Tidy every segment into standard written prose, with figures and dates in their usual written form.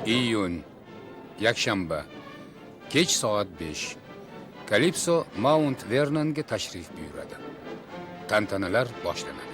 iyun, yakshanba, kech soat 5. Kalipso Mount Vernonga tashrif buyuradi. Tantanalar boshlanadi.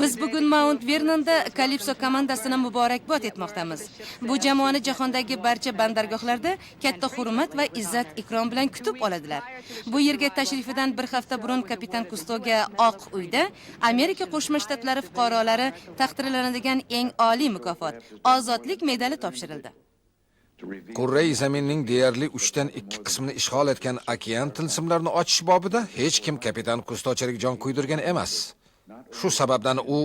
Biz bugun Mount Vernonda Kalipso komandasini muborakbod etmoqdamiz. Bu jamoani jahondagi barcha bandargohlarda katta hurmat va izzat ikrom bilan kutib oladilar. Bu yerga tashrifidan bir hafta burun kapitan Kustoga Oq uyda Amerika Qo'shma Shtatlari fuqarolari taqdirlanadigan eng oliy mukofot ozodlik medali topshirildi. Qurrai zaminning deyarli 3dan 2 qismini ishg'ol etgan okean tilsimlarini ochish bobida hech kim kapitan Kustochalik jon kuydirgan emas. Shu sababdan u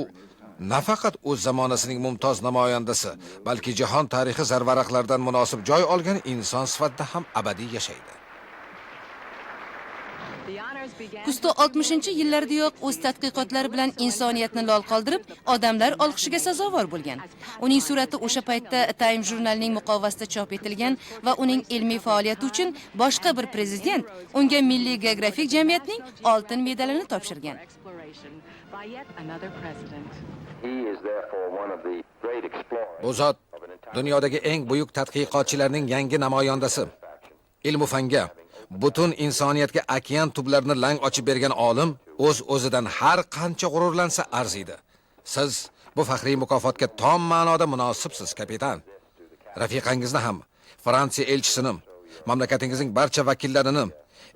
nafaqat o'z zamonasining mumtoz namoyandasi, balki jahon tarixi zarvaraqlaridan munosib joy olgan inson sifatida ham abadiy yashaydi. Kusto 60-yillardayoq o'z tadqiqotlari bilan insoniyatni lol qoldirib, odamlar olqishiga sazovor bo'lgan. Uning surati o'sha paytda Time jurnalining muqovasida chop etilgan va uning ilmiy faoliyati uchun boshqa bir prezident unga Milliy geografik jamiyatning oltin medalini topshirgan. Bu zot dunyodagi eng buyuk tadqiqotchilarning yangi namoyandasi. Ilm-u fanga, butun insoniyatga okean tublarini lang ochib bergan olim o'z-o'zidan har qancha g'ururlansa arziydi. Siz bu faxriy mukofotga tom ma'noda munosibsiz, kapitan. Rafiqangizni ham, Fransiya elchisini, mamlakatingizning barcha vakillarini,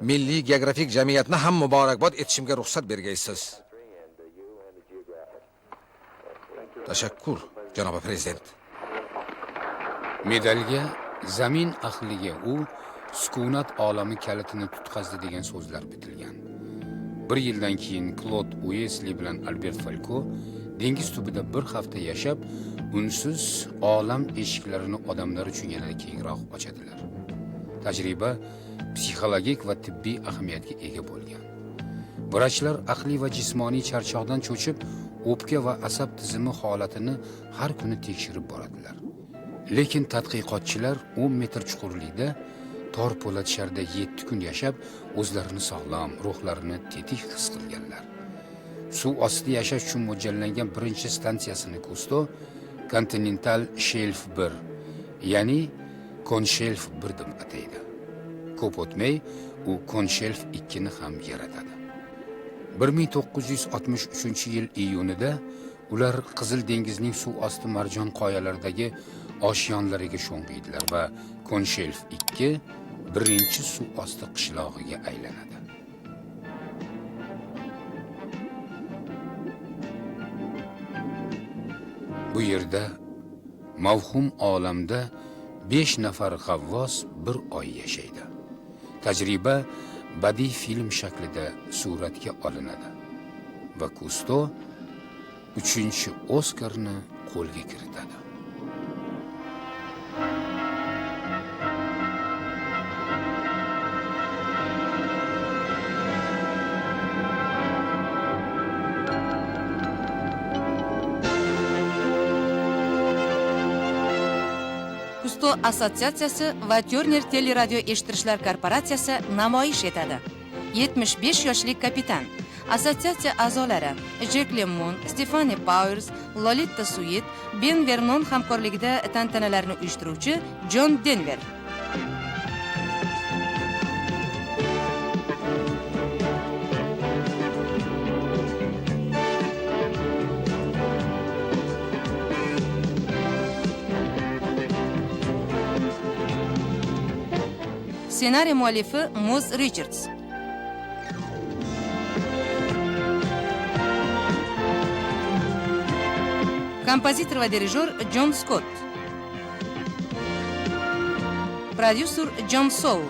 Milliy geografik jamiyatni ham muborakbod etishimga ruxsat bergaysiz. Tashakkur, janob prezident. Medalga zamin ahliga u sukunat olami kalitini tutqazdi degan so'zlar bitilgan. Bir yildan keyin Claude Uesli bilan Albert Falco dengiz tubida bir hafta yashab, unsiz olam eshiklarini odamlar uchun yanada kengroq ochadilar. Tajriba psixologik va tibbiy ahamiyatga ega bo'lgan. Vrachlar aqliy va jismoniy charchoqdan cho'chib, o'pka va asab tizimi holatini har kuni tekshirib boradilar. Lekin tadqiqotchilar 10 metr chuqurlikda tor po'lat sharda 7 kun yashab, o'zlarini sog'lom, ruhlarini tetik his qilganlar. Suv ostida yashash uchun mo'ljallangan birinchi stansiyasini Kusto Continental Shelf 1, ya'ni Conshelf 1 deb ataydi. Ko'p o'tmay u Conshelf 2 ni ham yaratadi. 1963-yil iyunida ular Qizil dengizning suv osti marjon qoyalaridagi oshyonlariga sho'ng'iydilar va Conshelf 2 birinchi suv osti qishlog'iga aylanadi. Bu yerda mavhum olamda 5 nafar g'avvos bir oy yashaydi. Tajriba badiiy film shaklida suratga olinadi va Kusto 3-Oskarni qo'lga kiritadi. Kusto assotsiatsiyasi va Turner teleradio eshittirishlar korporatsiyasi namoyish etadi. 75 yoshli kapitan. Assotsiatsiya a'zolari Jack Lemmon, Stephanie Powers, Lolita Sweet, Ben Vernon hamkorligida tantanalarni uyushtiruvchi John Denver. Ssenariy muallifi Moz Richards. Kompozitor va dirijor John Scott. Prodyuser John Soul.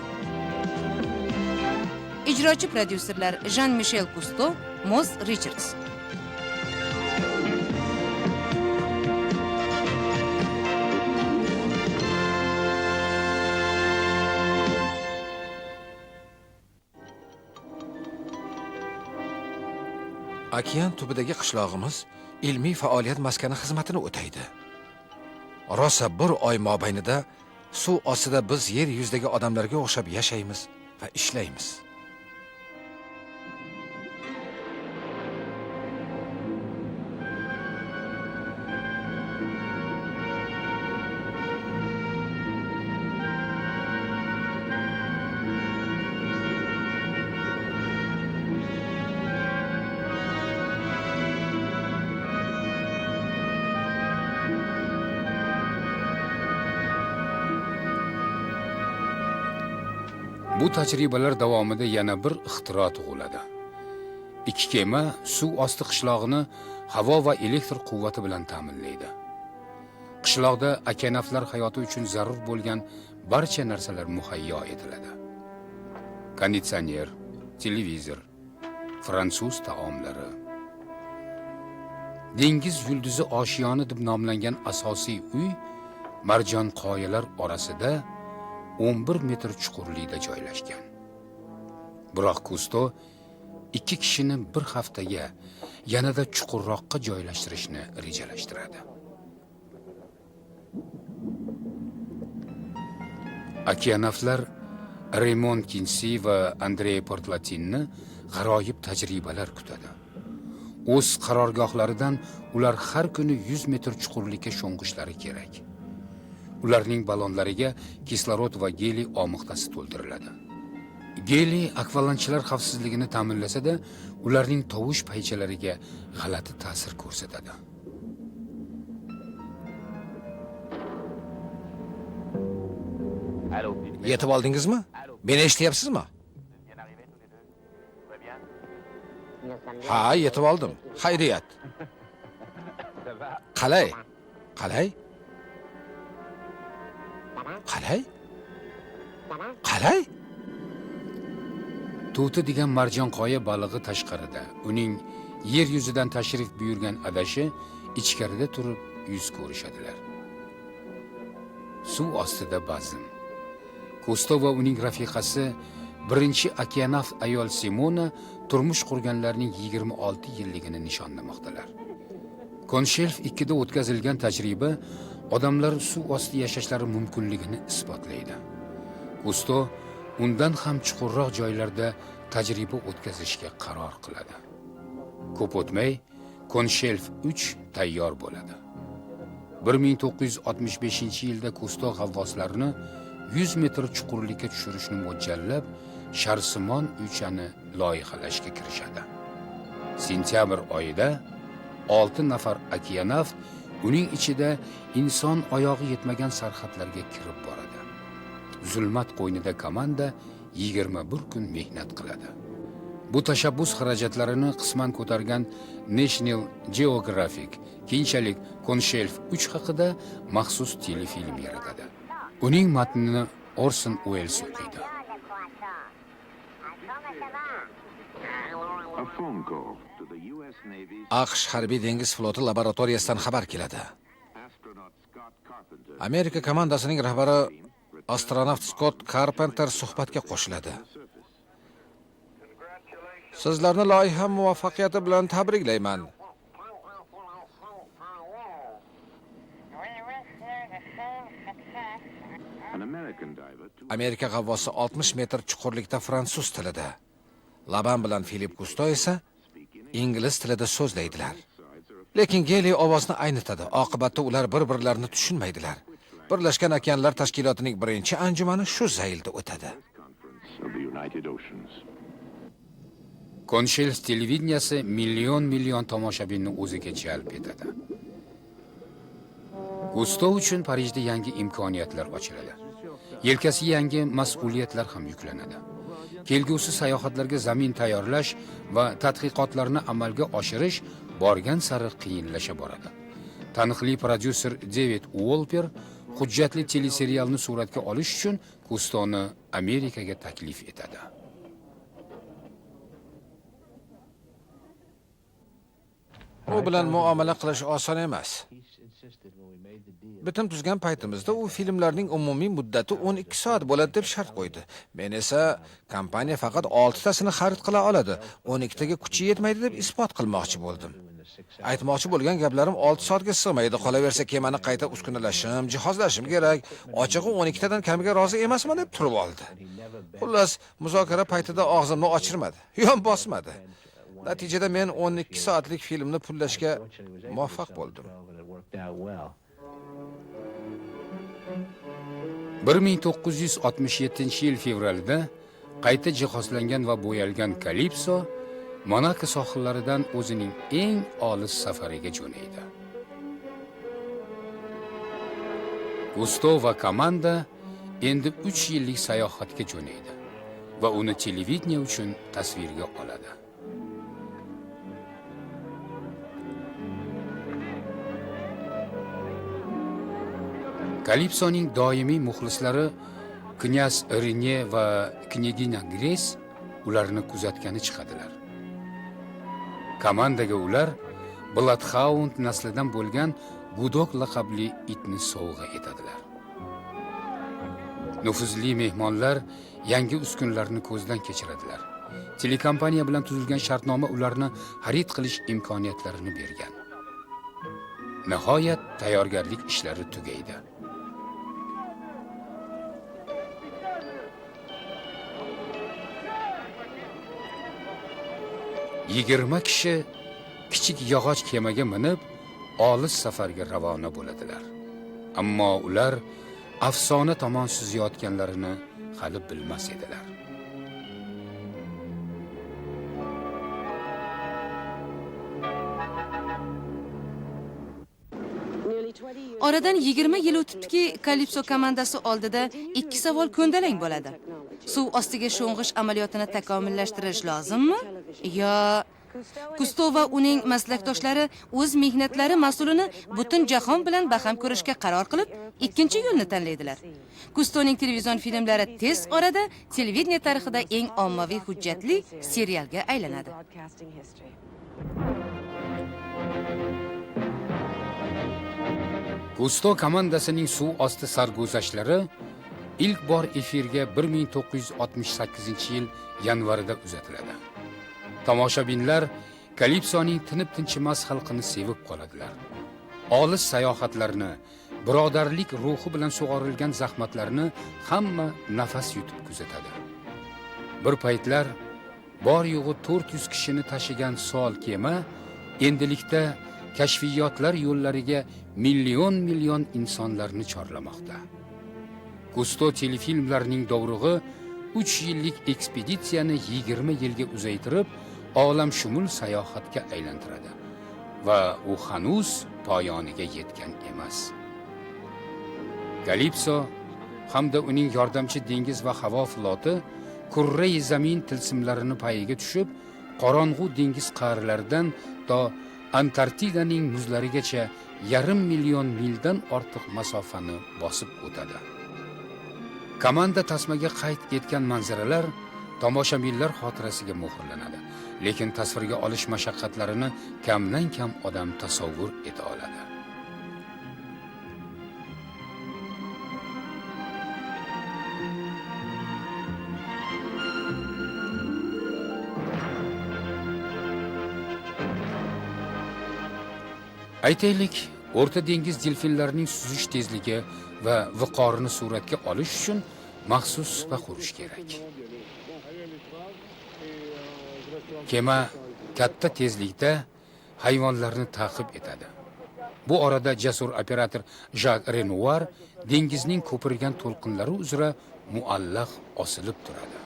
Ijrochi prodyuserlar Jean-Michel Cousteau, Moz Richards. okean tubidagi qishlog'imiz ilmiy faoliyat maskani xizmatini o'taydi. Rosa bir oy mobaynida suv ostida biz yer yuzidagi odamlarga o'xshab yashaymiz va ishlaymiz. Bu tajribalar davomida yana bir ixtiro tug'iladi. Ikki kema suv osti qishlog'ini havo va elektr quvvati bilan ta'minlaydi. Qishloqda okeanavtlar hayoti uchun zarur bo'lgan barcha narsalar muhayyo etiladi. Konditsioner, televizor, fransuz taomlari. Dengiz yulduzi oshiyoni deb nomlangan asosiy uy marjon qoyalar orasida 11 metr chuqurlikda joylashgan. Biroq Kusto ikki kishini bir haftaga yanada chuqurroqqa joylashtirishni rejalashtiradi. Okeanavtlar Raymond Kinsey va Andrey Portlatinni g'aroyib tajribalar kutadi. O'z qarorgohlaridan ular har kuni 100 metr chuqurlikka sho'ng'ishlari kerak. Ularning ballonlariga kislorod va geliy omiqtasi to'ldiriladi. Geliy akvalanchlar xavfsizligini ta'minlasa-da, ularning tovush paychalariga g'alati ta'sir ko'rsatadi. Yetib oldingizmi? Meni eshityapsizmi? Ha, yetib oldim. Xayriyat. Qalay? Qalay? Qalay? Qalay? Tuti degan marjon qoya balig'i tashqarida, uning yer yuzidan tashrif buyurgan adashi ichkarida turib yuz ko'rishadilar. Suv ostida bazm. Kusto va uning rafiqasi birinchi okeanavt ayol Simona turmush qurganlarning 26 yilligini nishonlamoqdalar. Konshelf 2 da o'tkazilgan tajriba odamlar suv osti yashashlari mumkinligini isbotlaydi. Kusto undan ham chuqurroq joylarda tajriba o'tkazishga qaror qiladi. Ko'p o'tmay, Konshelf 3 tayyor bo'ladi. 1965-yilda Kusto g'avvoslarini 100 metr chuqurlikka tushirishni mo'ljallab, sharsimon uychani loyihalashga kirishadi. Sentyabr oyida 6 nafar okeanavt uning ichida inson oyog'i yetmagan sarhadlarga kirib boradi. Zulmat qo'ynida komanda 21 kun mehnat qiladi. Bu tashabbus xarajatlarini qisman ko'targan National Geographic keyinchalik Konshelf 3 haqida maxsus telefilm yaratadi. Uning matnini Orson Welles o'qiydi. AQSh harbiy dengiz floti laboratoriyasidan xabar keladi. Amerika komandasining rahbari astronavt Scott Carpenter suhbatga qo'shiladi. Sizlarni loyiha muvaffaqiyati bilan tabriklayman. Amerika g'avvosi 60 metr chuqurlikda fransuz tilida, Laban bilan Filip Kusto esa ingliz tilida so'zlaydilar. Lekin Geliy ovozni aynitadi. Oqibatda ular bir-birlarini tushunmaydilar. Birlashgan okeanlar tashkilotining birinchi anjumani shu zaylda o'tadi. Konshelf televideniyasi million tomoshabinni o'ziga jalb etadi. Kusto uchun Parijda yangi imkoniyatlar ochiladi. Yelkasiga yangi mas'uliyatlar ham yuklanadi. Kelgusi sayohatlarga zamin tayyorlash va tadqiqotlarni amalga oshirish borgan sari qiyinlasha boradi. Taniqli prodyuser David Wolper hujjatli teleserialni suratga olish uchun Kustoni Amerikaga taklif etadi. U bilan muomala qilish oson emas. Bitim tuzgan paytimizda u filmlarning umumiy muddati 12 soat bo'ladi deb shart qo'ydi. Men esa kompaniya faqat 6 tasini xarid qila oladi, 12 taga kuchi yetmaydi deb isbot qilmoqchi bo'ldim. Aytmoqchi bo'lgan gaplarim 6 soatga sig'maydi. Qolaversa kemani qayta uskunalashim, jihozlashim kerak. Ochig'i 12 tadan kamiga rozi emasman deb turib oldi. Xullas, muzokara paytida og'zimni ochirmadi, yon bosmadi. Natijada men 12 soatlik filmni pullashga muvaffaq bo'ldim. 1967-yil fevralida qayta jihozlangan va bo'yalgan Kalipso Monako sohillaridan o'zining eng olis safariga jo'naydi. Gusto va komanda endi 3 yillik sayohatga jo'naydi va uni televideniya uchun tasvirga oladi. Kalipsoning doimiy muxlislari knyaz Rene va knyaginya Gres ularni kuzatgani chiqadilar. Komandaga ular Bloodhound naslidan bo'lgan Gudok laqabli itni sovg'a etadilar. Nufuzli mehmonlar yangi uskunlarni ko'zdan kechiradilar. Telekompaniya bilan tuzilgan shartnoma ularni xarid qilish imkoniyatlarini bergan. Nihoyat tayyorgarlik ishlari tugaydi. Yigirma kishi kichik yog'och kemaga minib, olis safarga ravona bo'ladilar. Ammo ular afsona tomon suzayotganlarini hali bilmas edilar. Oradan 20 yil o'tibdiki, Kalipso komandasi oldida ikki savol ko'ndalang bo'ladi. Suv ostiga sho'ng'ish amaliyotini takomillashtirish lozimmi? Yo Gusto va uning maslakdoshlari o'z mehnatlari mas'ulini butun jahon bilan baham ko'rishga qaror qilib, ikkinchi yo'lni tanlaydilar. Gustoning televizion filmlari tez orada televideniya tarixida eng ommaviy hujjatli serialga aylanadi. Gusto komandasining suv osti sarguzashtlari ilk bor efirga 1968-yil yanvarida uzatiladi. Tomoshabinlar Kalipsoning tinib-tinchimas xalqini sevib qoladilar. Olis sayohatlarni, birodarlik ruhi bilan sug'orilgan zahmatlarni hamma nafas yutib kuzatadi. Bir paytlar bor yo'g'i 400 kishini tashigan Sol kema endilikda kashfiyotlar yo'llariga million insonlarni chorlamoqda. Gusto telefilmlarining dovrug'i 3 yillik ekspeditsiyani 20 yilga uzaytirib, olamshumul sayohatga aylantiradi va u hanuz poyoniga yetgan emas. Kalipso hamda uning yordamchi dengiz va havo floti kurrai zamin tilsimlarini payiga tushib, qorong'u dengiz qa'rlaridan to Antarktidaning muzlarigacha 500 million mildan ortiq masofani bosib o'tadi. Komanda tasmaga qayd etgan manzaralar tomoshabinlar xotirasiga muhrlanadi, lekin tasvirga olish mashaqqatlarini kamdan kam odam tasavvur eta oladi. Aytaylik, O'rta dengiz delfinlarining suzish tezligi va viqorini suratga olish uchun maxsus supa qurish kerak. Kema katta tezlikda hayvonlarni ta'qib etadi. Bu orada jasur operator Jacques Renoir dengizning ko'pirgan to'lqinlari uzra muallaq osilib turadi.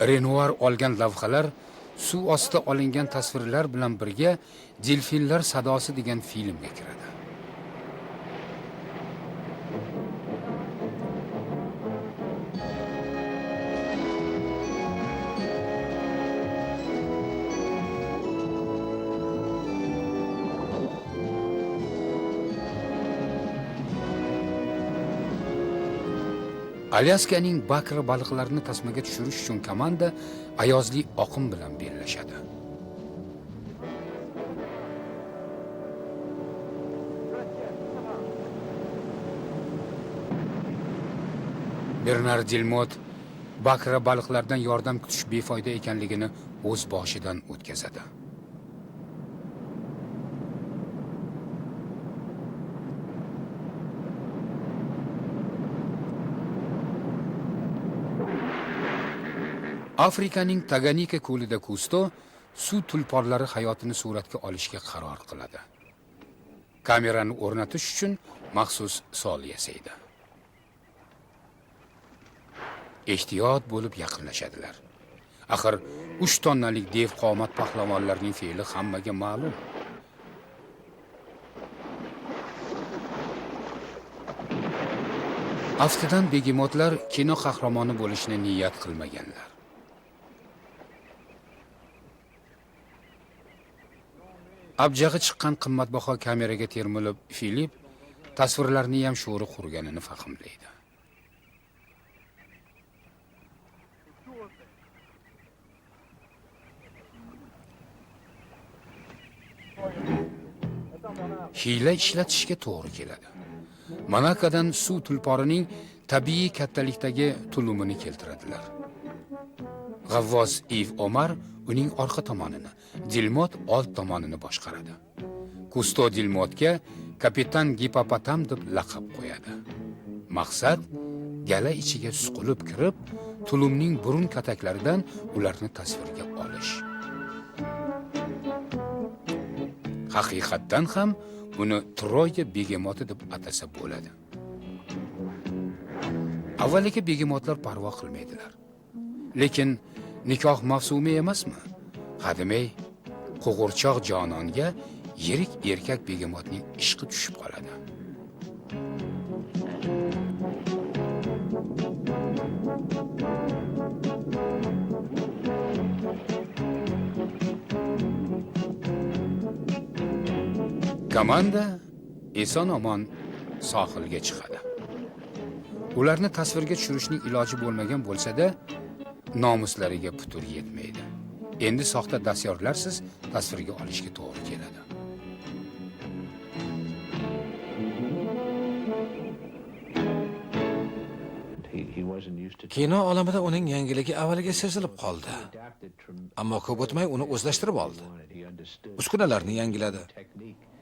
Renoir olgan lavhalar suv ostida olingan tasvirlar bilan birga Delfinlar sadosi degan filmga kiradi. Alyaskaning bakra baliqlarini tasmaga tushirish uchun komanda ayozli oqim bilan bellashadi. Bernard Dilmot bakra baliqlardan yordam kutish befoyda ekanligini o'z boshidan o'tkazadi. Afrikaning Tanganyika ko'lida Kusto suv tulporlari hayotini suratga olishga qaror qiladi. Kamerani o'rnatish uchun maxsus sol yasaydi. Ehtiyot bo'lib yaqinlashadilar. Axir 3 tonnalik dev qomat pahlavonlarning fe'li hammaga ma'lum. Aftidan begemotlar kino qahramoni bo'lishni niyat qilmaganlar. Abjag'i chiqqan qimmatbaho kameraga termilib Filip tasvirlarni ham sho'ri qurganini fahmlaydi. Hiyla ishlatishga to'g'ri keladi. Monakodan suv tulporining tabiiy kattalikdagi tulumini keltiradilar. G'avvos Iv Omar uning orqa tomonini, Dilmot old tomonini boshqaradi. Kusto Dilmotga kapitan Gipopotam deb laqab qo'yadi. Maqsad gala ichiga suqilib kirib, tulumning burun kataklaridan ularni tasvirga olish. Haqiqatdan ham uni Troya begemoti deb atasa bo'ladi. Avvaliga begemotlar parvo qilmaydilar. Lekin nikoh mavsumi emasmi? Hademay qo'g'irchoq jononga yirik erkak begemotning ishqi tushib qoladi. Komanda eson-omon sohilga chiqadi. Ularni tasvirga tushirishning iloji bo'lmagan bo'lsa-da, nomuslariga putur yetmaydi. Endi soxta dastyorlarsiz tasvirga olishga to'g'ri keladi. Kino olamida uning yangiligi avvaliga sezilib qoldi. Ammo ko'p o'tmay uni o'zlashtirib oldi. Uskunalarni yangiladi.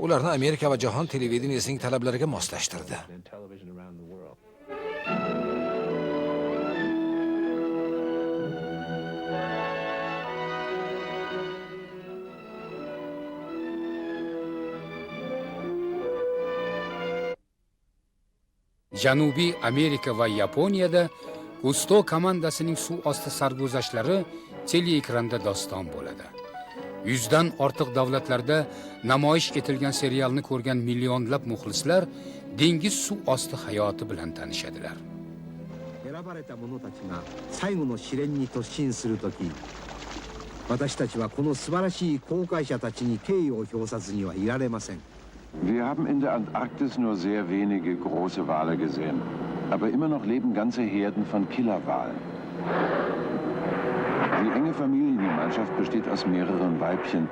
Ularni Amerika va jahon televideniyasining talablariga moslashtirdi. Janubiy Amerika va Yaponiyada Kusto komandasining suv osti sarguzashtlari teleekranda doston bo'ladi. 100 dan ortiq davlatlarda namoyish etilgan serialni ko'rgan millionlab muxlislar dengiz suv osti hayoti bilan tanishadilar. 選ばれた者たちが最後の試練に突進するとき、私たちはこの素晴らしい航海者たちに敬意を表さずにはいられません。 Wir haben in der Antarktis nur sehr wenige große Wale gesehen, aber immer noch leben ganze Herden von Killerwalen. Die enge Familiengemeinschaft besteht aus mehreren Weibchen.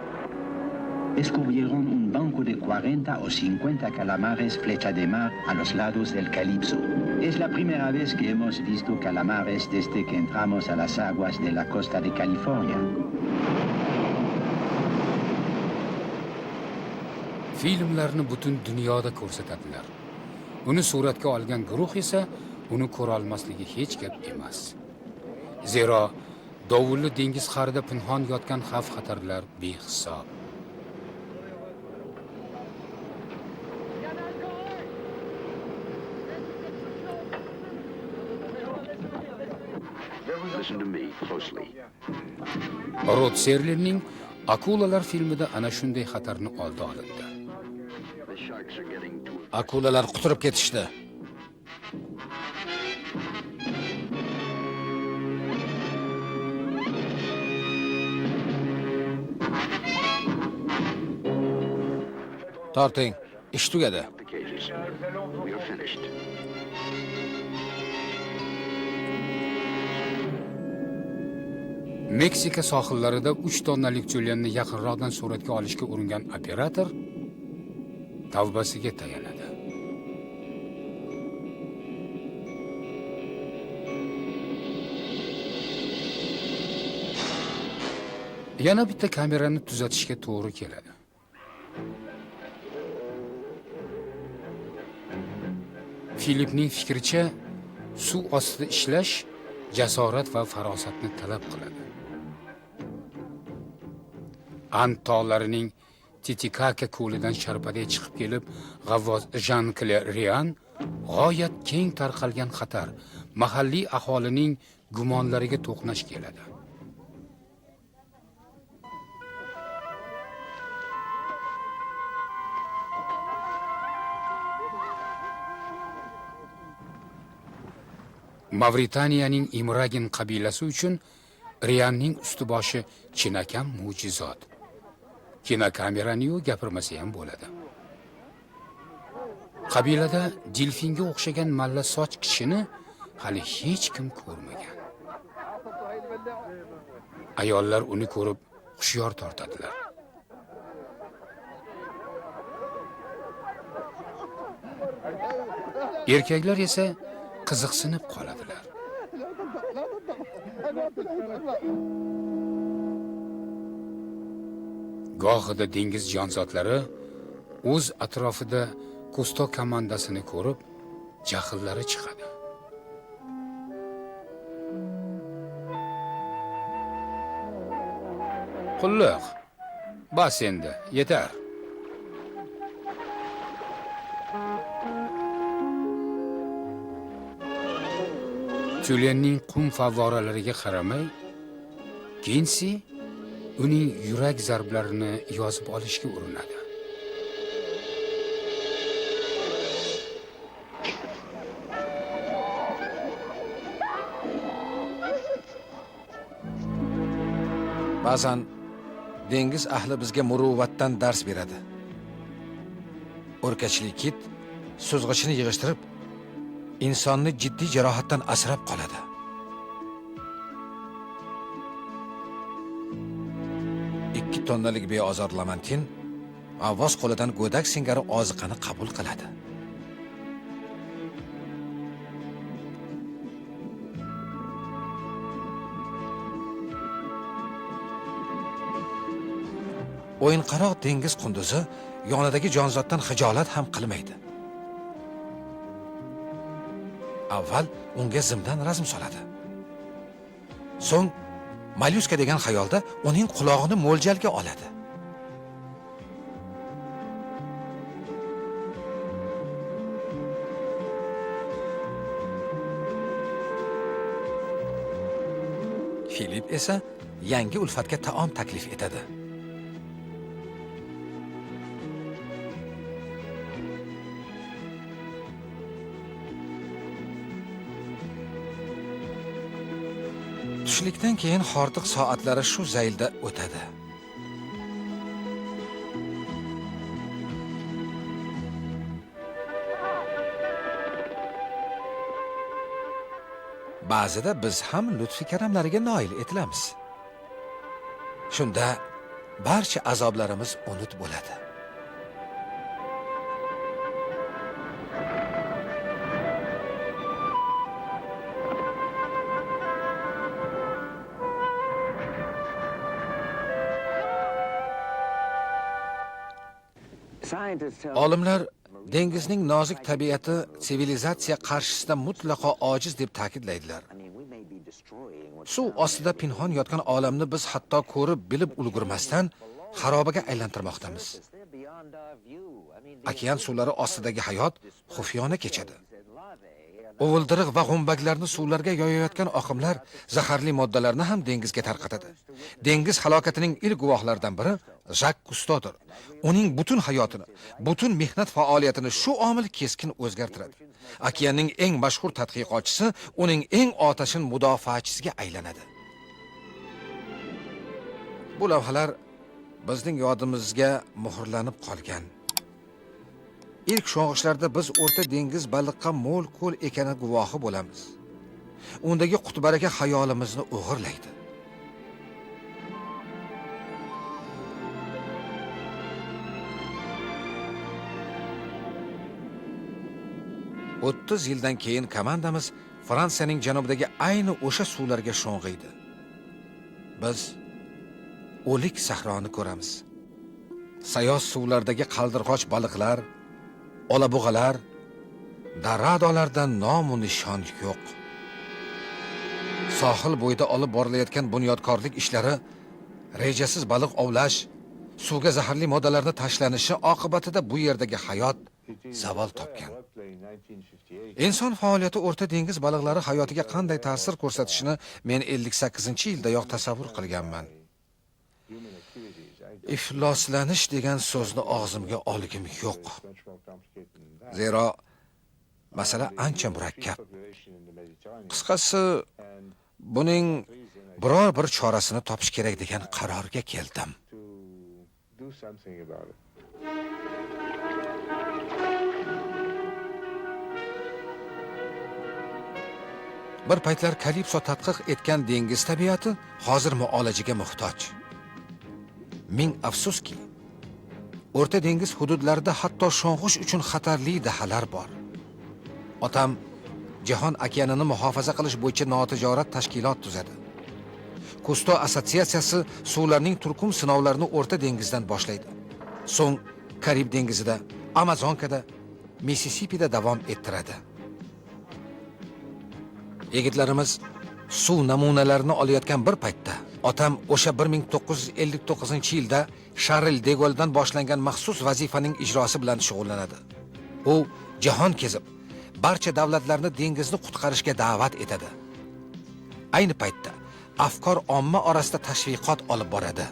Descubrieron un banco de 40 o 50 calamares flecha de mar a los lados del Calipso. Es la primera vez que hemos visto calamares desde que entramos a las aguas de la costa de California. Filmlarni butun dunyoda ko'rsatadilar. Uni suratga olgan guruh esa uni ko'ra olmasligi hech gap emas. Zero dovulli dengiz qa'rida pinhon yotgan xavf-xatarlar behisob. Listen to me closely. Rod Serlerning Akulalar filmida ana shunday xatarni oldi olindi. Akulalar quturib ketishdi. Torting, ish tugadi. Meksika sohillarida 3 tonnalik tyulenni yaqinroqdan suratga olishga uringan operator tavbasiga tayanadi. Yana bitta kamerani tuzatishga to'g'ri keladi. Filipning fikricha, suv ostida ishlash jasorat va farosatni talab qiladi. Ant tog'larining Titikaka ko'lidan sharpaday chiqib kelib, g'avvos Jean-Claude Rian g'oyat keng tarqalgan xatar mahalliy aholining gumonlariga to'qnash keladi. Mavritaniyaning Imragin qabilasi uchun Rianning usti-boshi chinakam mo'jizot. Kinokamerani-yu gapirmasa ham bo'ladi. Qabilada delfinga o'xshagan malla soch kishini hali hech kim ko'rmagan. Ayollar uni ko'rib hushyor tortadilar. Erkaklar esa qiziqsinib qoladilar. Gohida dengiz jonzotlari o'z atrofida Kusto komandasini ko'rib, jahllari chiqadi. Qulluq, bas endi, yetar. Tyulenning qum favvoralariga qaramay, Kensi uning yurak zarblarini yozib olishga urinadi. Ba'zan dengiz ahli bizga muruvvatdan dars beradi. O'rkachli kit so'zg'ichini yig'ishtirib, insonni jiddiy jarohatdan asrab qoladi. Ikki tonnalik beozor lamantin g'avvos qo'lidan go'dak singari oziqani qabul qiladi. O'yinqaroq dengiz qunduzi yonidagi jonzotdan xijolat ham qilmaydi. Avval unga zimdan razm soladi. So'ng Malyuska degan xayolda uning qulog'ini mo'ljalga oladi. Filip esa yangi ulfatga taom taklif etadi. Tushlikdan keyin hordiq soatlari shu zaylda o'tadi. Ba'zida biz ham lutfi karamlariga noil etilamiz. Shunda barcha azoblarimiz unut bo'ladi. Olimlar dengizning nozik tabiati sivilizatsiya qarshisida mutlaqo ojiz deb ta'kidlaydilar. Suv ostida pinhon yotgan olamni biz hatto ko'rib bilib ulgurmasdan xarobaga aylantirmoqdamiz. Okean suvlari ostidagi hayot xufiyona kechadi. O'vildiriq va g'umbaklarni suvlarga yoyayotgan oqimlar zaharli moddalarni ham dengizga tarqatadi. Dengiz halokatining ilk guvohlaridan biri Jacques Cousteau'dir. Uning butun hayotini, butun mehnat faoliyatini shu omil keskin o'zgartiradi. Okeanning eng mashhur tadqiqotchisi uning eng otashin mudofaachisiga aylanadi. Bu lavhalar bizning yodimizga muhrlanib qolgan. İlk sho'ng'ishlarda biz o'rta dengiz baliqqa mo'l ko'l ekani guvohi bo'lamiz. Undagi qutbaraka xayolimizni o'g'irlaydi. 30 yildan keyin komandamiz Fransiyaning janubidagi ayni o'sha suvlarga sho'ng'iydi. Biz o'lik sahroni ko'ramiz. Sayoz suvlardagi qaldirg'och baliqlar, olabug'alar, daradolardan nomu nishon yo'q. Sohil bo'yida olib borilayotgan bunyodkorlik ishlari, rejasiz baliq ovlash, suvga zaharli moddalarni tashlanishi oqibatida bu yerdagi hayot zavol topgan. Inson faoliyati O'rta dengiz baliqlari hayotiga qanday ta'sir ko'rsatishini men 58-yildayoq tasavvur qilganman. Ifloslanish degan so'zni og'zimga olgim yo'q. Zero masala ancha murakkab. Qisqasi, buning biror bir chorasini topish kerak degan qarorga keldim. Bir paytlar Kalipso tadqiq etgan dengiz tabiati hozir muolajaga muhtoj. Ming afsuski, O'rta dengiz hududlarida hatto sho'ng'ish uchun xatarli dahalar bor. Otam Jahon okeanini muhofaza qilish bo'yicha notijorat tashkilot tuzadi. Kusto assotsiatsiyasi suvlarning turkum sinovlarini O'rta dengizdan boshlaydi. So'ng Karib dengizida, Amazonkada, Mississipida davom ettiradi. Yigitlarimiz suv namunalarini olayotgan bir paytda otam o'sha 1959-yilda Charles de Gaulle'dan boshlangan maxsus vazifaning ijrosi bilan shug'ullanadi. U jahon kezib, barcha davlatlarni dengizni qutqarishga da'vat etadi. Ayni paytda afkor omma orasida tashviqot olib boradi.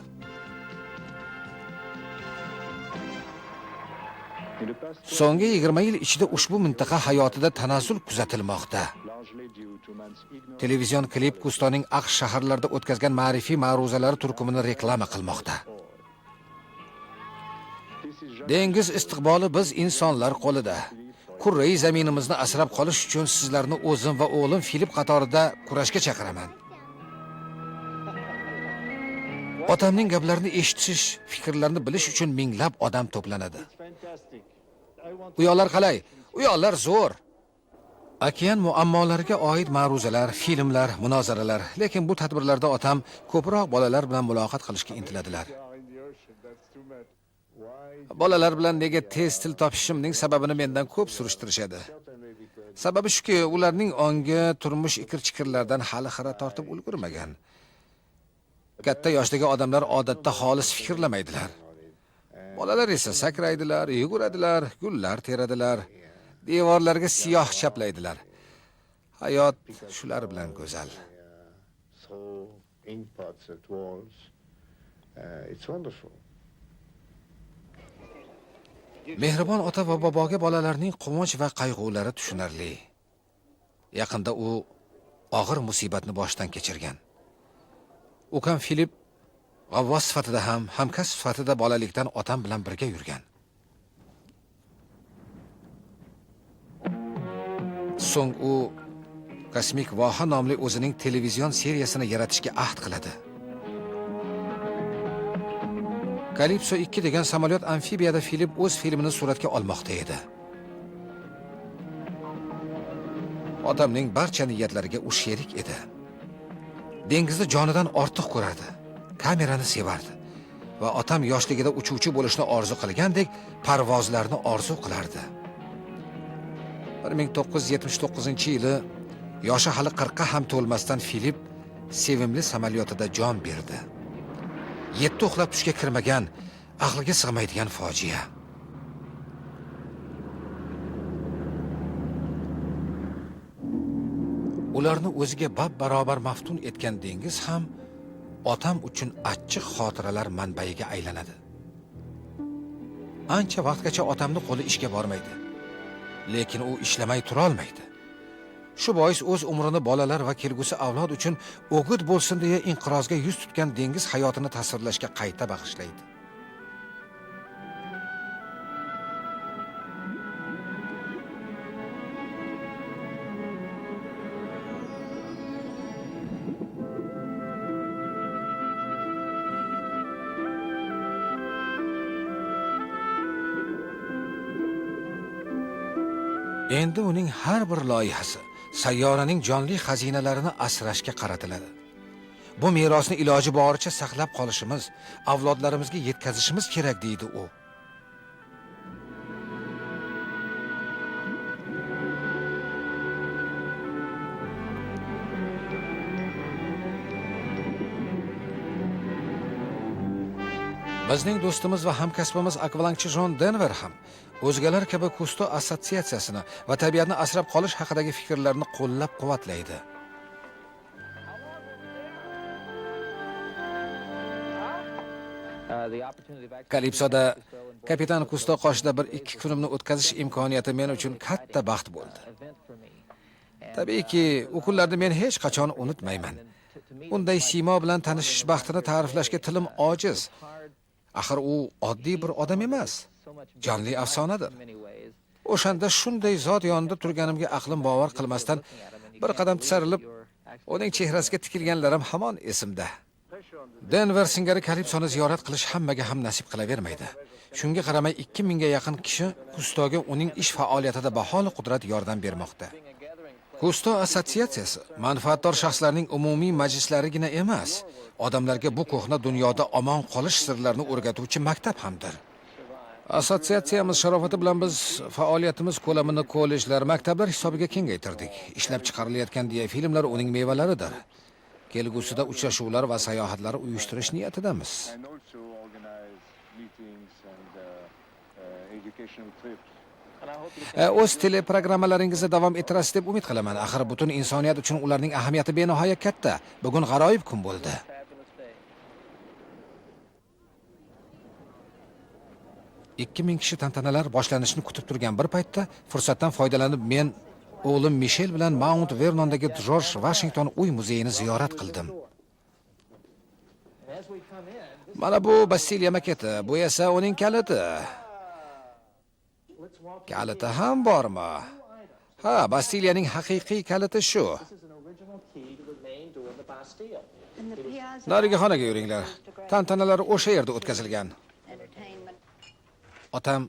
So'nggi 20 yil ichida ushbu mintaqa hayotida tanazzul kuzatilmoqda. Televizion klip Kustoning AQSh shaharlarida o'tkazgan ma'rifiy ma'ruzalari turkumini reklama qilmoqda. Dengiz istiqboli biz insonlar qo'lida. Kurrai zaminimizni asrab qolish uchun sizlarni o'zim va o'g'lim Filip qatorida kurashga chaqiraman. Otamning gaplarini eshitish, fikrlarini bilish uchun minglab odam to'planadi. U yo'llar qalay? U yo'llar zo'r. Okean muammolariga oid ma'ruzalar, filmlar, munozaralar, lekin bu tadbirlarda otam ko'proq bolalar bilan muloqot qilishga intiladilar. Bolalar bilan nega tez til topishimning sababini mendan ko'p surishtirishadi. Sababi shuki, ularning ongi turmush ikir-chikirlardan hali xira tortib ulgurmagan. Katta yoshdagi odamlar odatda xolis fikrlamaydilar. Bolalar esa sakraydilar, yuguradilar, gullar teradilar, devorlarga siyoh chaplaydilar. Hayot shular bilan go'zal. Mehribon ota va boboga bolalarning quvonch va qayg'ulari tushunarli. Yaqinda u og'ir musibatni boshdan kechirgan. Ukam Filip g'avvos sifatida ham, hamkasb sifatida bolalikdan otam bilan birga yurgan. So'ng u Kosmik Voha nomli o'zining televizion seriyasini yaratishga ahd qiladi. Kalipso 2 degan samolyot amfibiyada Filip o'z filmini suratga olmoqda edi. Otamning barcha niyatlariga u sherik edi. Dengizni jonidan ortiq ko'rardi. Kamerani sevardi va otam yoshligida uchuvchi bo'lishni orzu qilgandek parvozlarni orzu qilardi. 1979-yili yoshi hali 40 ham to'lmasdan Filip sevimli samolyotida jon berdi. 7 uxlab tushga kirmagan, aqlga sig'maydigan fojia. Ularni o'ziga bab barobar maftun etgan dengiz ham otam uchun achchiq xotiralar manbaiga aylanadi. Ancha vaqtgacha otamning qo'li ishga bormaydi. Lekin u ishlamay tura olmaydi. Shu bois o'z umrini bolalar va kelgusi avlod uchun o'g'it bo'lsin deya inqirozga yuz tutgan dengiz hayotini tasvirlashga qayta bag'ishlaydi. Endi uning har bir loyihasi sayyoraning jonli xazinalarini asrashga qaratiladi. Bu merosni iloji boricha saqlab qolishimiz, avlodlarimizga yetkazishimiz kerak deydi u. Bizning do'stimiz va hamkasbimiz akvalangchi Jon Denver ham o'zgalar kabi Kusto assotsiatsiyasini va tabiatni asrab qolish haqidagi fikrlarni qo'llab-quvvatlaydi. Kalipsoda kapitan Kusto qoshida 1-2 kunimni o'tkazish imkoniyati men uchun katta baxt bo'ldi. Tabiiyki, u kunlarni men hech qachon unutmayman. Unday siymo bilan tanishish baxtini ta'riflashga tilim ojiz. Axir u oddiy bir odam emas, jonli afsonadir. O'shanda shunday zot yonida turganimga aqlim bovar qilmasdan bir qadam tisarilib, uning chehrasiga tikilganlarim hamon esimda. Denver singari Kalipsoni ziyorat qilish hammaga ham nasib qilavermaydi. Shunga qaramay 2000 ga yaqin kishi Kustoga uning ish faoliyatida baholi qudrat yordam bermoqda. Kusto assotsiatsiyasi manfaatdor shaxslarning umumiy majlislarigina emas, odamlarga bu ko'hna dunyoda omon qolish sirlarini o'rgatuvchi maktab hamdir. Assotsiatsiyamiz sharofati bilan biz faoliyatimiz ko'lamini kollejlar, maktablar hisobiga kengaytirdik. Ishlab chiqarilayotgan diya filmlar uning mevalaridir. Kelgusida uchrashuvlar va sayohatlar uyushtirish niyatidamiz. O'z teleprogrammalaringizni davom ettirasiz deb umid qilaman. Axir butun insoniyat uchun ularning ahamiyati benihoya katta. Bugun g'aroyib kun bo'ldi. Ikki ming kishi tantanalar boshlanishini kutib turgan bir paytda fursatdan foydalanib men o'g'lim Mishel bilan Mount Vernondagi Jorj Washington uy muzeyini ziyorat qildim. Mana bu Bastiliya maketi, bu esa uning kaliti. Kaliti ham bormi? Ha, Bastiliyaning haqiqiy kaliti shu. Nariga xonaga yuringlar. Tantanalar o'sha yerda o'tkazilgan. Otam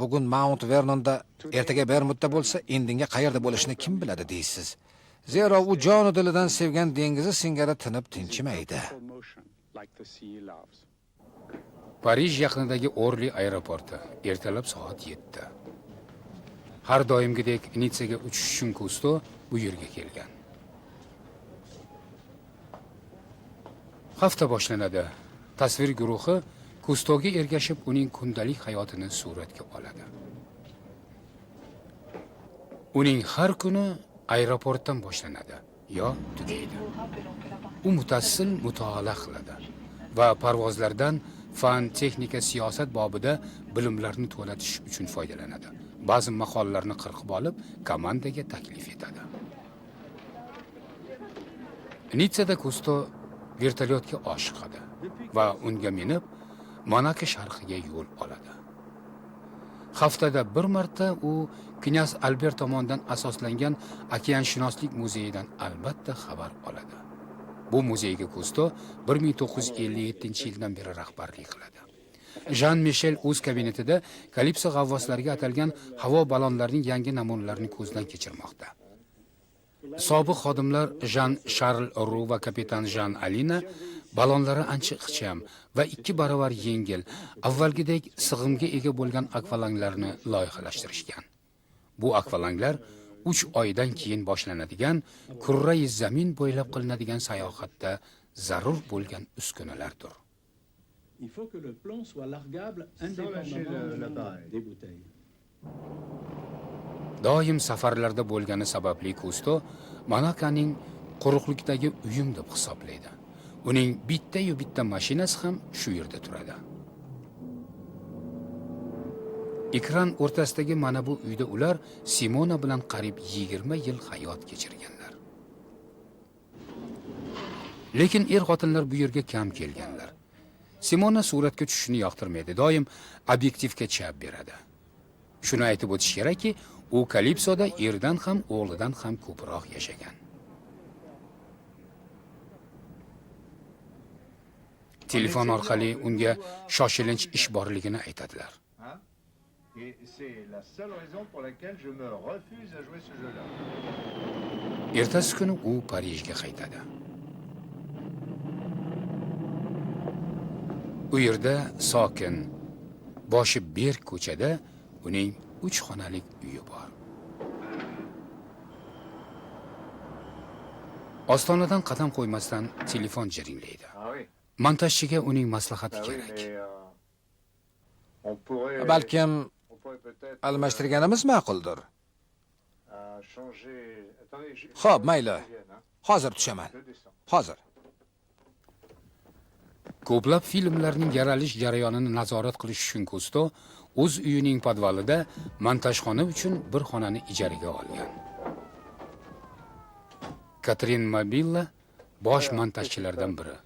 bugun Mount Vernonda, ertaga Bermudda bo'lsa, indinga qayerda bo'lishini kim biladi deysiz. Zero u jonu dilidan sevgan dengizi singari tinib tinchimaydi. Parij yaqinidagi Orly aeroporti, ertalab soat 7. Har doimgidek Nitsaga uchish uchun Kusto bu yerga kelgan. Hafta boshlanadi. Tasvir guruhi Kustoga ergashib uning kundalik hayotini suratga oladi. Uning har kuni aeroportdan boshlanadi, yo tugaydi. U mutassil mutolaa qiladi va parvozlardan fan, texnika, siyosat bobida bilimlarni to'latish uchun foydalanadi. Ba'zi maqolalarni qirqib olib, komandaga taklif etadi. Nitsada Kusto vertolyotga oshiqadi va unga minib Monako sharqiga yo'l oladi. Haftada bir marta u knyaz Albert tomonidan asoslangan okeanshunoslik muzeyidan albatta xabar oladi. Bu muzeyga Kusto 1957-yildan beri rahbarlik qiladi. Jean-Michel o'z kabinetida Kalipso g'avvoslariga atalgan havo ballonlarining yangi namunalarini ko'zdan kechirmoqda. Sobiq xodimlar Jean-Charles Roux va kapitan Jean Alina ballonlari ancha ixcham va 2 barobar yengil, avvalgidek sig'imga ega bo'lgan akvalanglarni loyihalashtirishgan. Bu akvalanglar 3 oydan keyin boshlanadigan kurrai zamin bo'ylab qilinadigan sayohatda zarur bo'lgan uskunalardir. Il faut que le plomb soit largable indépendamment des bouteilles. Doim safarlarda bo'lgani sababli Kusto Monakoning quruqlikdagi uyim deb hisoblaydi. Uning bitta mashinasi ham shu yerda turadi. Ekran o'rtasidagi mana bu uyda ular Simona bilan qariyb 20 yil hayot kechirganlar. Lekin er-xotinlar bu yerga kam kelganlar. Simona suratga tushishni yoqtirmaydi, doim obyektivga chap beradi. Shuni aytib o'tish kerakki, u Kalipsoda erdan ham o'g'lidan ham ko'proq yashagan. Telefon orqali unga shoshilinch ish borligini aytadilar. Et c'est la seule raison pour laquelle je me refuse à jouer ce jeu-là. Ertasi kuni u Parijga qaytadi. U yerda sokin, boshi berk ko'chada uning 3 xonalik uyi bor. Ostonadan qadam qo'ymasdan telefon jiringlaydi. Montajchiga uning maslahati kerak. Balkim almashtirganimiz ma'quldir. Xo'p, mayli. Hozir tushaman. Hozir. Ko'plab filmlarning yaralish jarayonini nazorat qilish uchun Kusto o'z uyining podvalida montajxona uchun bir xonani ijaraga olgan. Katrin Mabilla bosh montajchilardan biri.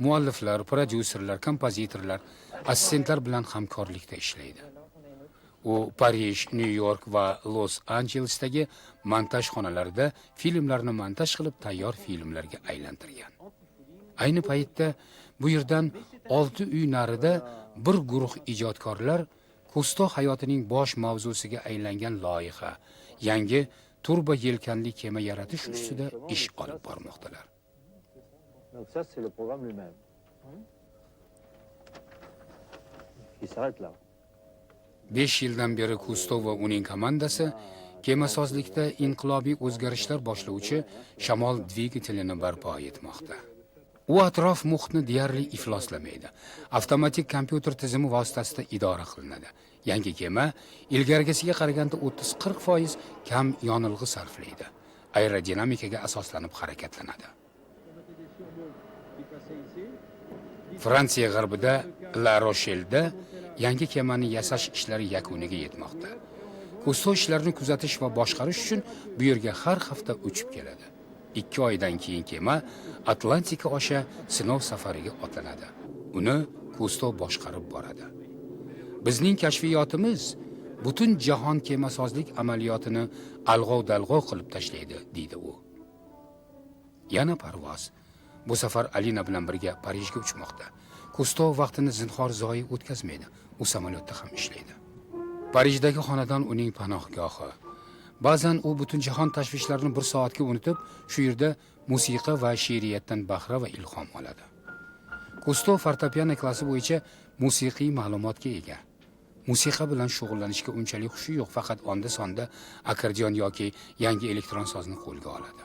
Mualliflar, prodyuserlar, kompozitorlar, assistentlar bilan hamkorlikda ishlaydi. U Parij, New York va Los Anjelesdagi montaj xonalarida filmlarni montaj qilib tayyor filmlarga aylantirgan. Ayni paytda bu yerdan 6 uy narida bir guruh ijodkorlar Kusto hayotining bosh mavzusiga aylangan loyiha, yangi turbo yelkanli kema yaratish ustida ish olib bormoqdalar. Donc ça, c'est le programme lui-même. Il s'arrête là. 5 yildan beri Kusto va uning komandasi kemasozlikda inqilobiy o'zgarishlar boshlovchi shamol dvigatelini barpo etmoqda. U atrof muhitni deyarli ifloslamaydi. Avtomatik kompyuter tizimi vositasida idora qilinadi. Yangi kema ilgarigisiga qaraganda 30-40% kam yonilg'i sarflaydi. Aerodinamikaga asoslanib harakatlanadi. Fransiya g'arbida La Rochelda yangi kemani yasash ishlari yakuniga yetmoqda. Kusto ishlarini kuzatish va boshqarish uchun bu yerga har hafta uchib keladi. 2 oydan keyin kema Atlantika osha sinov safariga otlanadi. Uni Kusto boshqarib boradi. Bizning kashfiyotimiz butun jahon kemasozlik amaliyotini alg'ov-dalg'ov qilib tashlaydi, deydi u. Yana parvoz. Bu safar Alina bilan birga Parijga uchmoqda. Kusto vaqtini zinhor zoyi o'tkazmaydi. U samolyotda ham ishlaydi. Parijdagi xonadon uning panohgohi. Ba'zan u butun jahon tashvishlarini bir soatga unutib, shu yerda musiqa va she'riyatdan bahra va ilhom oladi. Kusto fortepiano klassi bo'yicha musiqiy ma'lumotga ega. Musiqa bilan shug'ullanishga unchalik xushi yo'q, faqat onda-sonda akordeon yoki yangi elektron sozni qo'lga oladi.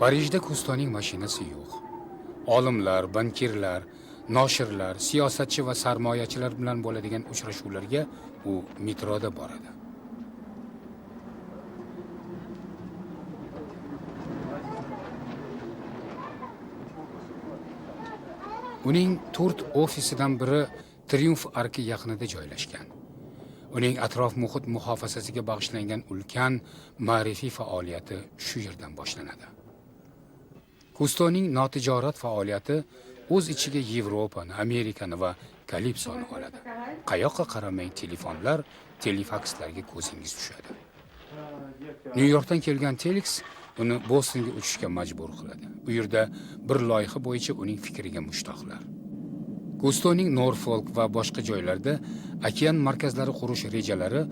Parijda Kustoning mashinasi yo'q. Olimlar, bankirlar, noshirlar, siyosatchi va sarmoyachilar bilan bo'ladigan uchrashuvlarga u metroda boradi. Uning 4 ofisidan biri Triumf arki yaqinida joylashgan. Uning atrof muhit muhofazasiga bag'ishlangan ulkan ma'rifiy faoliyati shu yerdan boshlanadi. Kustoning notijorat faoliyati o'z ichiga Yevropani, Amerikani va Kalipsoni oladi. Qayoqqa qaramang telefonlar, telefakslarga ko'zingiz tushadi. New Yorkdan kelgan Telex uni Bostonga uchishga majbur qiladi. Bu yerda bir loyiha bo'yicha uning fikriga mushtoqlar. Kustoning Norfolk va boshqa joylarda okean markazlari qurish rejalari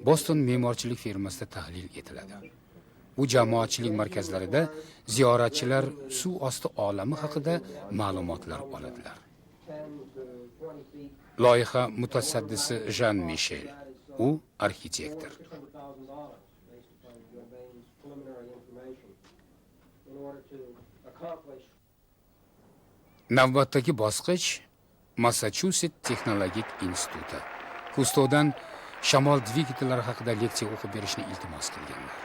Boston me'morchilik firmasida tahlil etiladi. Bu jamoatchilik markazlarida ziyoratchilar suv osti olami haqida ma'lumotlar oladilar. Loyiha mutasaddisi Jean Michel, u arxitektor. Navbatdagi bosqich Massachusets texnologik instituti. Kustodan shamol dvigatellari haqida leksiya o'qib berishni iltimos qilganlar.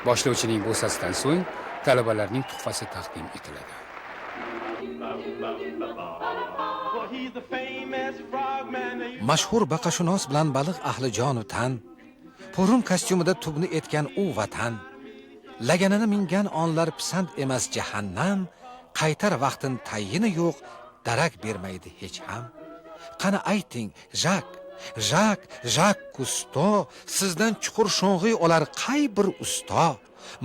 Boshlovchining bo'sasidan so'ng talabalarning tuhfasi taqdim etiladi. Mashhur baqashunos bilan baliq ahli jon va tan, Purim kostyumida tubni etgan u vatan, laganini mingan onlar pisand emas jahannam, qaytar vaqtin tayini yo'q, darak bermaydi hech ham. Qani ayting, Jacques Kusto sizdan chuqur sho'ng'i olar qay bir usto?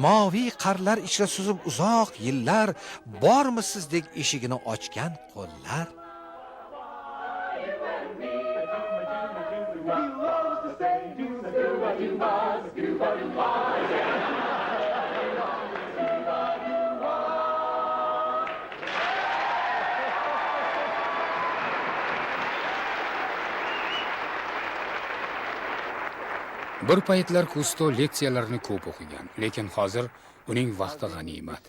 moviy qarlar ichra suzib uzoq yillar, bormi sizdek eshigini ochgan qo'llar? Bir paytlar Kusto leksiyalarni ko'p o'qigan, lekin hozir uning vaqti g'animat.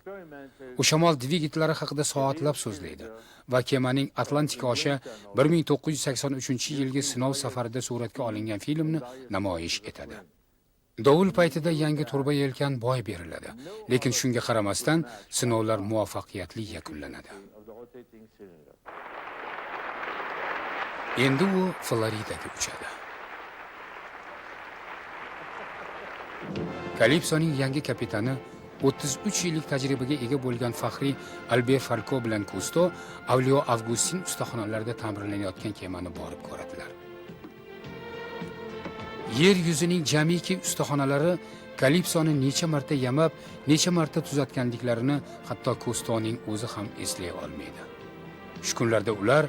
U shamol dvigatlari haqida soatlab so'zlaydi va kemaning Atlantika oshi 1983-yilgi sinov safarida suratga olingan filmni namoyish etadi. Dovul paytida yangi turba yelkan boy beriladi, lekin shunga qaramasdan sinovlar muvaffaqiyatli yakunlanadi. Endi u Floridaga uchadi. Kalipsoning yangi kapitani 33 yillik tajribaga ega bo'lgan faxriy Albert Falco bilan Kusto Avliyo Avgustin ustaxonalarida ta'mirlanayotgan kemani borib ko'radilar. Yer yuzining jamiki ustaxonalari Kalipsoni necha marta yamab, necha marta tuzatganliklarini hatto Kustoning o'zi ham eslay olmaydi. Shu kunlarda ular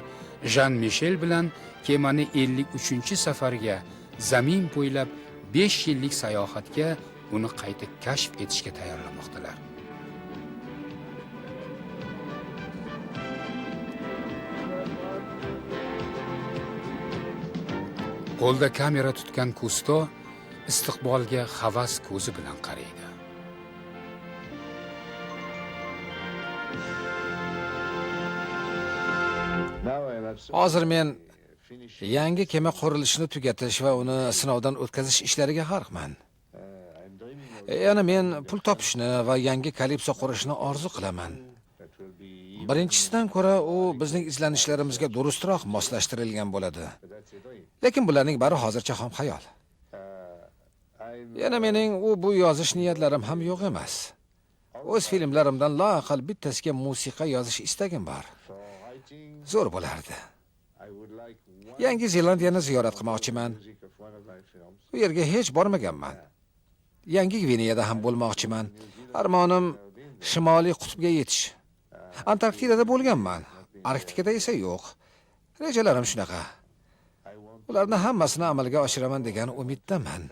Jean-Michel bilan kemani 53-safariga zamin bo'ylab 5 yillik sayohatga uni qayta kashf etishga tayyorlamoqdalar. Qo'lda kamera tutgan Kusto istiqbolga havas ko'zi bilan qaraydi. Hozir men yangi kema qurilishini tugatish va uni sinovdan o'tkazish ishlariga g'arqman. Yana men pul topishni va yangi Kalipso qurishni orzu qilaman. Birinchisidan ko'ra u bizning izlanishlarimizga durustroq moslashtirilgan bo'ladi. Lekin bularning bari hozircha ham xayol. Yana mening bu yozish niyatlarim ham yo'q emas. O'z filmlarimdan loaqal bittasiga musiqa yozish istagim bor. Zo'r bo'lardi. Yangi Zelandiyani ziyorat qilmoqchiman. Bu yerga hech bormaganman. Yangi Gvineyada ham bo'lmoqchiman. Armonim Shimoliy qutbga yetish. Antarktidada bo'lganman. Arktikada esa yo'q. Rejalarim shunaqa. Ularni hammasini amalga oshiraman degan umiddaman.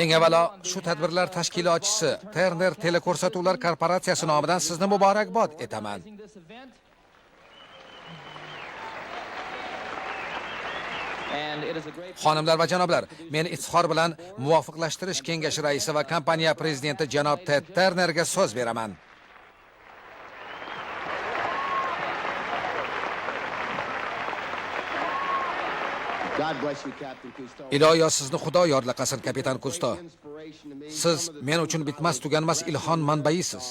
Eng avvalo shu tadbirlar tashkilotchisi Turner teleko'rsatuvlar korporatsiyasi nomidan sizni muborakbod etaman. Xonimlar va janoblar, men iftixor bilan muvofiqlashtirish kengashi raisi va kompaniya prezidenti janob Ted Turnerga so'z beraman. Iloyo sizni Xudo yorlaqasin, kapitan Kusto. Siz men uchun bitmas tuganmas ilhom manbaisiz.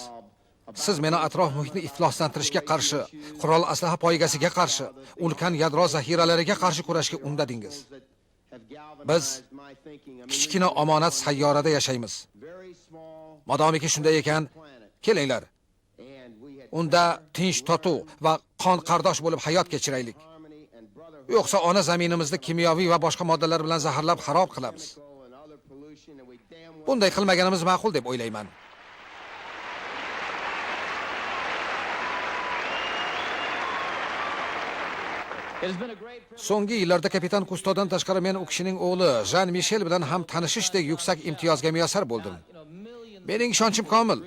Siz meni atrof muhitni ifloslantirishga qarshi, qurol aslaha poygasiga qarshi, ulkan yadro zaxiralariga qarshi kurashga undadingiz. Biz kichkina omonat sayyorada yashaymiz. Modomiki shunday ekan, kelinglar. Unda tinch, totuv va qon qardosh bo'lib hayot kechiraylik. Yo'qsa ona zaminimizni kimyoviy va boshqa moddalar bilan zaharlab xarob qilamiz. Bunday qilmaganimiz ma'qul deb o'ylayman. So'nggi yillarda kapitan Kustodan tashqari men u kishining o'g'li Jean-Michel bilan ham tanishishdek yuksak imtiyozga muyassar bo'ldim. Mening ishonchim komil.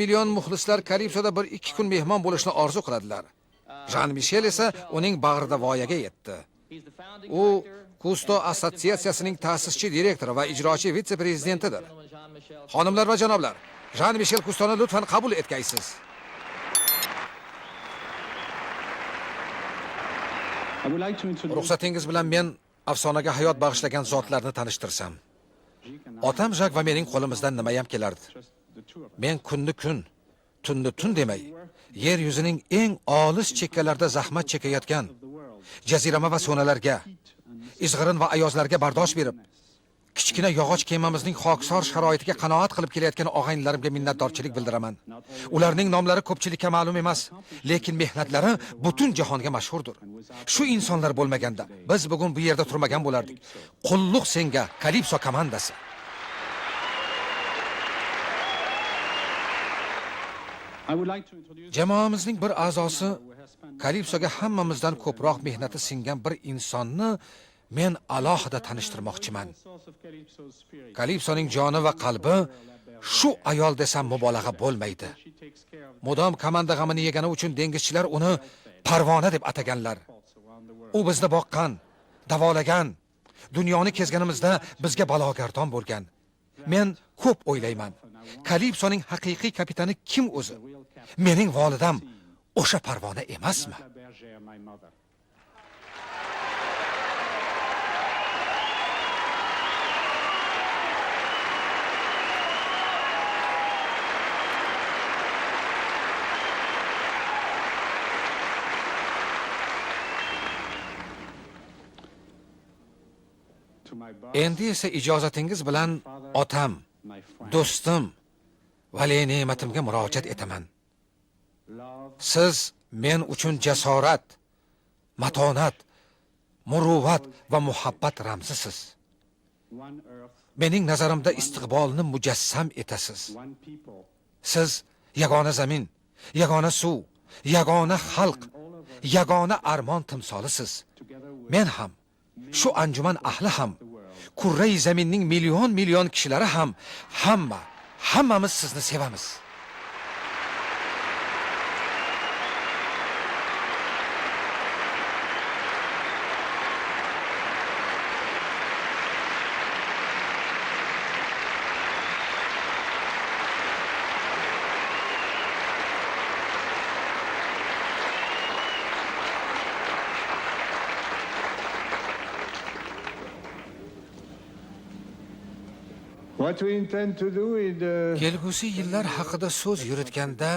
Million muxlislar Kalipsoda 1-2 kun mehmon bo'lishni orzu qiladilar. Jean-Michel esa uning bag'rida voyaga yetdi. U Kusto assotsiatsiyasining ta'sischi direktori va ijrochi vitse-prezidentidir. Xonimlar va janoblar, Jean-Michel Kustoni lutfan qabul etgaysiz. Ruxsatingiz bilan men afsonaga hayot bag'ishlagan zotlarni tanishtirsam. Otam Jak va mening qo'limizdan nima ham kelardi. Men kunni kun, tunni tun demay, yer yuzining eng olis chekkalarida zahmat chekayotgan jazirama va so'nalarga, izg'irin va ayozlarga bardosh berib, Kichkina yog'och kemamizning xokisor sharoitiga qanoat qilib kelayotgan og'aynilarimga minnatdorchilik bildiraman. Ularning nomlari ko'pchilikka ma'lum emas, lekin mehnatlari butun jahonga mashhurdir. Shu insonlar bo'lmaganda biz bugun bu yerda turmagan bo'lardik. Qulluq senga, Kalipso komandasi. Jamoamizning bir a'zosi Kalipsoga hammamizdan ko'proq mehnati singan bir insonni men alohida tanishtirmoqchiman. Kalipsoning joni va qalbi shu ayol desam mubolag'a bo'lmaydi. Mudom komanda g'amini yegani uchun dengizchilar uni Parvona deb ataganlar. U bizni boqqan, davolagan, dunyoni kezganimizda bizga balogardon bo'lgan. Men ko'p o'ylayman. Kalipsoning haqiqiy kapitani kim o'zi? Mening volidam o'sha Parvona emasmi? Endi esa ijozatingiz bilan otam, do'stim, vali ne'matimga murojaat etaman. Siz men uchun jasorat, matonat, muruvvat va muhabbat ramzisiz. Mening nazarimda istiqbolni mujassam etasiz. Siz yagona zamin, yagona suv, yagona xalq, yagona armon timsolisiz. Men ham, shu anjuman ahli ham, kurrai zaminning million kishilari ham, hammamiz sizni sevamiz. What we intend to do is Kelgusi yillar haqida so'z yuritganda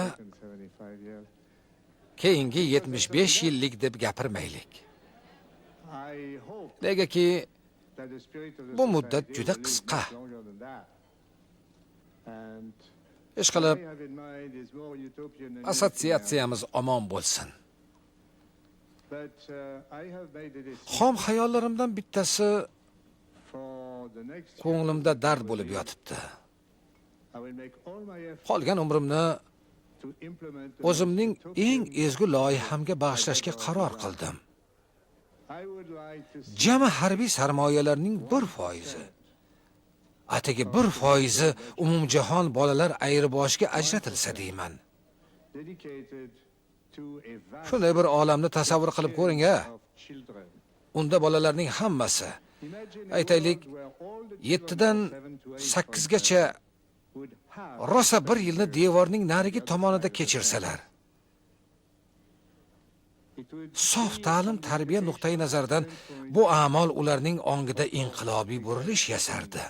keyingi 75 yillik deb gapirmaylik. Negaki bu muddat juda qisqa. Ishqilib assotsiatsiyamiz omon bo'lsin. Xom xayollarimdan bittasi ko'nglimda dard bo'lib yotibdi. Qolgan umrimni o'zimning eng ezgu loyihamga bag'ishlashga qaror qildim. Jami harbiy sarmoyalarning 1%, atigi 1% umumjahon bolalar ayirboshiga ajratilsa deyman. Shunday bir olamni tasavvur qilib ko'ring-a. Unda bolalarning hammasi, aytaylik, 7 dan 8 gacha rosa bir yilni devorning narigi tomonida kechirsalar. Sof ta'lim tarbiya nuqtai nazaridan bu amal ularning ongida inqilobiy burilish yasardi.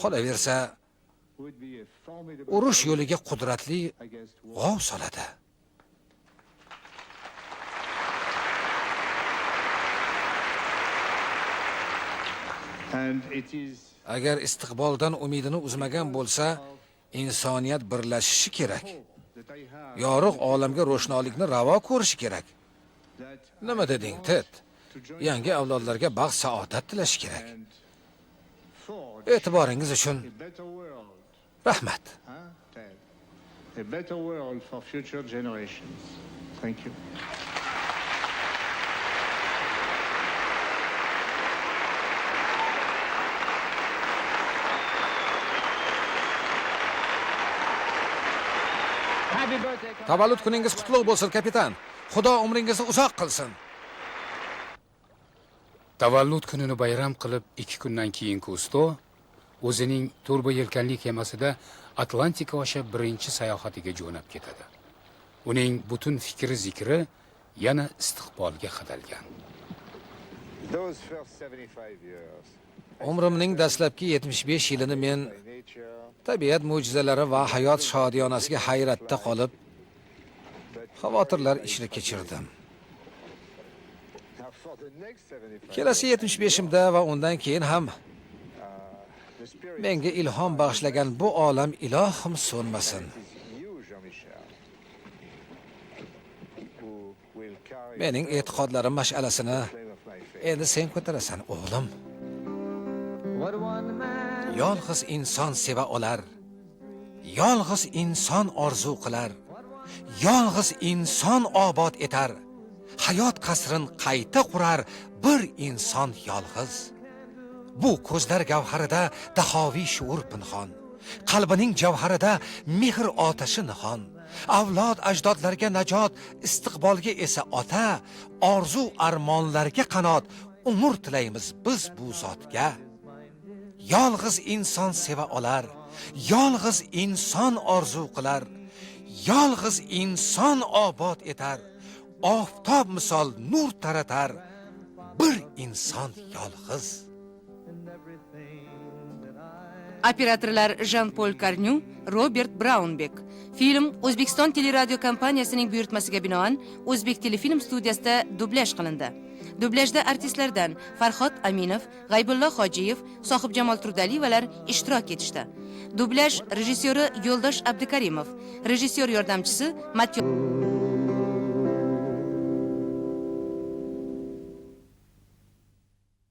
Qolaversa, urush yo'liga qudratli g'ov soladi. Agar istiqboldan umidini uzmagan bo'lsa, insoniyat birlashishi kerak. Yorug' olamga ro'shnolikni ravo ko'rishi kerak. Nima deding, Ted? Yangi avlodlarga baxt saodat tilash kerak. E'tiboringiz uchun rahmat. A better world for future generations. Thank you. Tavallud kuningiz qutlug' bo'lsin, kapitan. Xudo umringizni uzoq qilsin. Tavallud kunini bayram qilib 2 kundan keyin Kusto o'zining turbo yelkanli kemasida Atlantika osha birinchi sayohatiga jo'nab ketadi. Uning butun fikri zikri yana istiqbolga qadalgan. Umrimning dastlabki 75 yilini men tabiat mo'jizalari va hayot shodiyonasiga hayratda qolib, xavotirlar ichida kechirdim. Kelasi 75imda va undan keyin ham menga ilhom bag'ishlagan bu olam ilohim so'nmasin. Mening e'tiqodlarim mash'alasini endi sen ko'tarasan, o'g'lim. Yolg'iz inson seva olar. Yolg'iz inson orzu qilar. Yolg'iz inson obod etar. Hayot qasrin qayta qurar bir inson yolg'iz. Bu ko'zlar gavharida dahoviy shuur pinhon. Qalbining javharida mehr otashi nihon. Avlod ajdodlarga najot, istiqbolga esa ota, orzu armonlarga qanot, umr tilaymiz biz bu zotga. Yolg'iz inson seva olar, yolg'iz inson orzu qilar, yolg'iz inson obod etar, oftob misol nur taratar, bir inson yolg'iz. Operatorlar Jean-Paul Carnyu, Robert Braunbeck. Film O'zbekiston teleradio kompaniyasining buyurtmasiga binoan O'zbek telefilm studiyasida dublyaj qilindi. Dublajda artistlardan Farhod Aminov, G'aybullo Hojiyev, Sohibjamol Turdaliyevalar ishtirok etishdi. Dublyaj rejissyori Yo'ldosh Abdukarimov, rejissyor yordamchisi Matyo